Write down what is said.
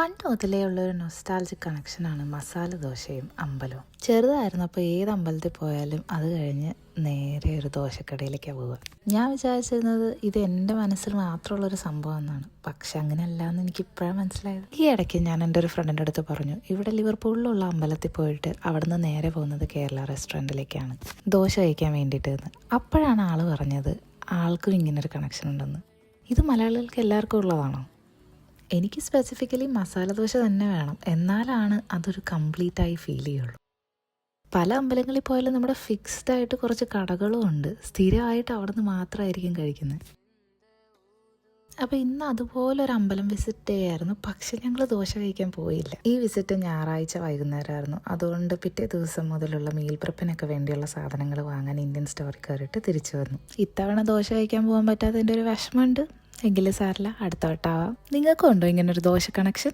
പണ്ട് മുതലേ ഉള്ളൊരു നൊസ്റ്റാൾജിക് കണക്ഷനാണ് മസാല ദോശയും അമ്പലവും. ചെറുതായിരുന്നപ്പോൾ ഏത് അമ്പലത്തിൽ പോയാലും അത് കഴിഞ്ഞ് നേരെ ഒരു ദോശക്കടയിലേക്കാണ് പോവുക. ഞാൻ വിചാരിച്ചിരുന്നത് ഇത് എൻ്റെ മനസ്സിൽ മാത്രമുള്ളൊരു സംഭവം എന്നാണ്. പക്ഷെ അങ്ങനെയല്ല എന്ന് എനിക്ക് ഇപ്പോഴാണ് മനസ്സിലായത്. ഈ ഇടയ്ക്ക് ഞാൻ എൻ്റെ ഒരു ഫ്രണ്ടിൻ്റെ അടുത്ത് പറഞ്ഞു, ഇവിടെ ലിവർപൂളിലുള്ള അമ്പലത്തിൽ പോയിട്ട് അവിടുന്ന് നേരെ പോകുന്നത് കേരള റെസ്റ്റോറൻറ്റിലേക്കാണ് ദോശ കഴിക്കാൻ വേണ്ടിയിട്ട്. അപ്പോഴാണ് ആൾ പറഞ്ഞത് ആൾക്കും ഇങ്ങനൊരു കണക്ഷൻ ഉണ്ടെന്ന്. ഇത് മലയാളികൾക്ക് എല്ലാവർക്കും ഉള്ളതാണോ? എനിക്ക് സ്പെസിഫിക്കലി മസാല ദോശ തന്നെ വേണം, എന്നാലാണ് അതൊരു കംപ്ലീറ്റായി ഫീൽ ചെയ്യുള്ളൂ. പല അമ്പലങ്ങളിൽ പോയാലും നമ്മുടെ ഫിക്സ്ഡ് ആയിട്ട് കുറച്ച് കടകളും ഉണ്ട്, സ്ഥിരമായിട്ട് അവിടെ നിന്ന് മാത്രമായിരിക്കും കഴിക്കുന്നത്. അപ്പോൾ ഇന്ന് അതുപോലൊരു അമ്പലം വിസിറ്റ് ചെയ്യായിരുന്നു. പക്ഷെ ഞങ്ങൾ ദോശ കഴിക്കാൻ പോയില്ല. ഈ വിസിറ്റ് ഞായറാഴ്ച വൈകുന്നേരമായിരുന്നു. അതുകൊണ്ട് പിറ്റേ ദിവസം മുതലുള്ള മീൽ പ്രിപ്പിനൊക്കെ വേണ്ടിയുള്ള സാധനങ്ങൾ വാങ്ങാൻ ഇന്ത്യൻ സ്റ്റോറിൽ കയറിയിട്ട് തിരിച്ചു വന്നു. ഇത്തവണ ദോശ കഴിക്കാൻ പോകാൻ പറ്റാത്തതിൻ്റെ ഒരു വിഷമമുണ്ട്. എങ്കിലും സാരില്ല, അടുത്ത വട്ടാവാം. നിങ്ങൾക്കും ഉണ്ടോ ഇങ്ങനൊരു ദോശ കണക്ഷൻ?